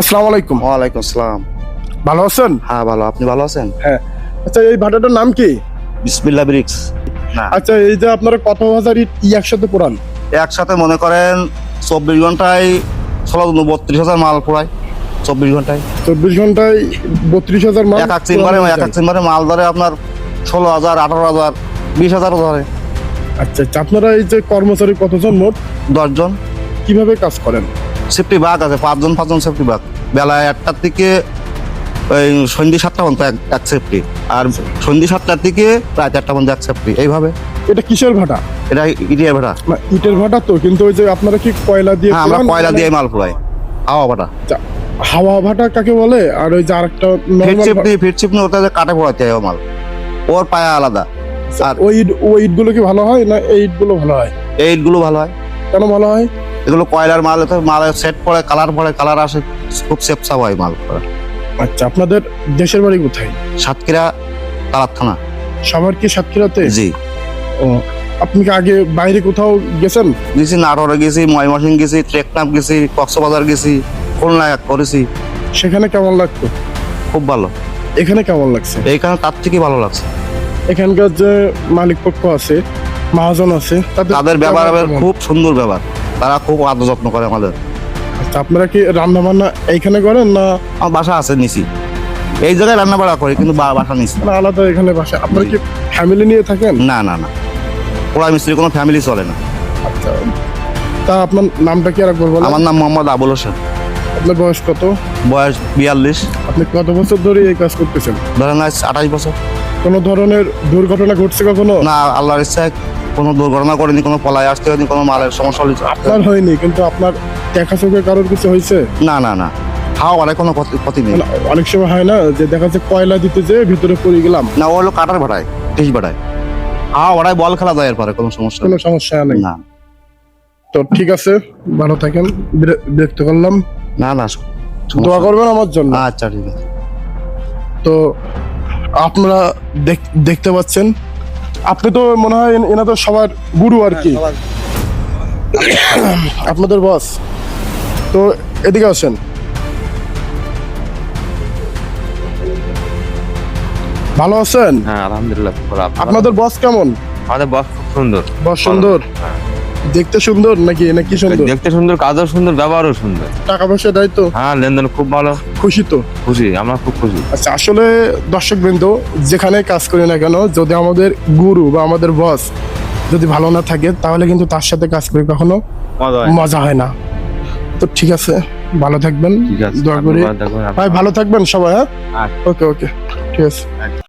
আসসালামু আলাইকুম। ওয়ালাইকুম আসসালাম। ভালো আছেন? হ্যাঁ ভালো, আপনি ভালো আছেন? হ্যাঁ। আচ্ছা, এই ভাটাটার নাম কি? বিসমিল্লাহ ব্রিক্স। না আচ্ছা, এই যে আপনারা কত হাজার ইট একসাথে পোড়ান? একসাথে মনে করেন 24 ঘন্টায় 32,000 মাল পুরায়। 24 ঘন্টায় 24 ঘন্টায় 32,000 মাল এক এক চেম্বারে মাল ধরে আপনার 16,000, 18,000, 20,000 ধরে। আচ্ছা আচ্ছা, আপনারা এই যে কর্মচারী কতজন মোট? 10 জন। কিভাবে কাজ করেন? সেফটি বাগ আছে, 5 জন সেফটি বাগ। বেলা 1টার থেকে ওই সন্ধ্যে 7টা পর্যন্ত এক সেফটি, আর সন্ধ্যে 7টার থেকে প্রায় 4টা পর্যন্ত এক সেফটি। এইভাবে। এটা কিসের ভাটা? এটা ইটের ভাটা। না, ইটের ভাটা তো, কিন্তু ওই যে আপনারা কি কয়লা দিয়ে হ্যাঁ, আমরা পোড়ান? কয়লা দিয়ে মাল পুরাই। হাওয়া ভাটা। আচ্ছা, হাওয়া ভাটা কাকে বলে? আর ওই যে আরেকটা নরমাল ফিট চিপনি ওটা কাটে পড়াতে হয় মাল, ওর পায়া আলাদা। আর ওই ইটগুলো কি ভালো হয় না এই ইটগুলো ভালো হয়? এই ইটগুলো ভালো হয়। কেন ভালো হয়? এগুলো কয়লার মাল, মালের সেট পড়ে, কালার আসে, খুব সেপসা হয় মাল করা। আচ্ছা, আপনাদের দেশের বাড়ি কোথায়? সাতক্ষীরা কালার থানা। সবার কি সাতক্ষীরাতে? জি। ও, আপনি কি আগে বাইরে কোথাও গেছেন? গেছি, নাটোরে গেছি, ময়মনসিং গেছি, টেকনাফ গেছি, কক্সবাজার গেছি, খুলনা করেছি। সেখানে কেমন লাগতো? খুব ভালো। এখানে কেমন লাগছে? এইখানে তার থেকে ভালো লাগছে। এখানকার যে মালিক পক্ষ আছে, মহাজন আছে, তাদের ব্যবহার কেমন? খুব সুন্দর ব্যবহার। তারা খুব আদর যত্ন করে আমাদের। আচ্ছা, আপনারা কি রান্না বান্না এইখানে করেন না আমার বাসা আছে নিচি, এই জায়গায় রান্না বাড়া করি, কিন্তু বাসা নিচি। না আলাদা এখানে বাসা? আপনারা কি ফ্যামিলি নিয়ে থাকেন? না না না, পোড়া মিস্ত্রি কোনো ফ্যামিলি চলে না। আচ্ছা, তা আপনার নামটা কি আর একবার বলেন? আমার নাম মোহাম্মদ আবুল হোসেন। আপনার বয়স কত? বয়স 42। আপনি কত বছর ধরে এই কাজ করতেছেন? ধরেন আজ 28 বছর। কোনো ধরনের দুর্ঘটনা ঘটছে কখনো? না, আল্লাহর ইচ্ছায় কোনো দুর্ঘটনা করেনি, কোনো পলায় আসতে হয়নি, কোনো মালের সমস্যা হয়েছে আপনার হয়নি, কিন্তু আপনার দেখা চোখে কারোর কিছু হয়েছে? না না না, খাওয়া মানে কোনো ক্ষতি নেই। মানে অনেক সময় হয় না যে দেখা যাচ্ছে কয়লা দিতে যেয়ে ভিতরে পড়ে গেলাম। না, ও হলো কাটার ভাড়ায়, টিস ভাড়ায়। খাওয়া ভাড়ায় বল খেলা যায়, এরপরে কোনো সমস্যা কোনো নেই। সমস্যা নেই। না তো ঠিক আছে, ভালো থাকেন। বিরক্ত করলাম। না না, দোয়া করবেন আমার জন্য। আচ্ছা ঠিক আছে। তো আপনারা দেখতে পাচ্ছেন, আপনি তো মনে হয় এনাদের সবার গুরু আর কি, আপনাদের বস। তো এদিকে আসেন। ভালো আছেন? হ্যাঁ আলহামদুলিল্লাহ ভালো। আপনাদের বস কেমন? আমাদের বস খুব সুন্দর। বস সুন্দর? হ্যাঁ। দেখতে সুন্দর নাকি সুন্দর? দেখতে সুন্দর, কাজও সুন্দর, ব্যবহারও সুন্দর। টাকা পয়সা দেয় তো? হ্যাঁ, লেনদেন খুব ভালো। খুশি তো? খুশি, আমরা খুব খুশি। আচ্ছা, আসলে দর্শকবৃন্দ, যেখানে কাজ করি না কেন, যদি আমাদের গুরু বা আমাদের বস যদি ভালো না থাকে, তাহলে কিন্তু তার সাথে কাজ করে কখনো মজা হয় না। তো ঠিক আছে, ভালো থাকবেন। ঠিক আছে, দোয়া করি। ধন্যবাদ, দেখুন ভাই ভালো থাকবেন সবাই। হ্যাঁ, আচ্ছা। ওকে ওকে, ঠিক আছে।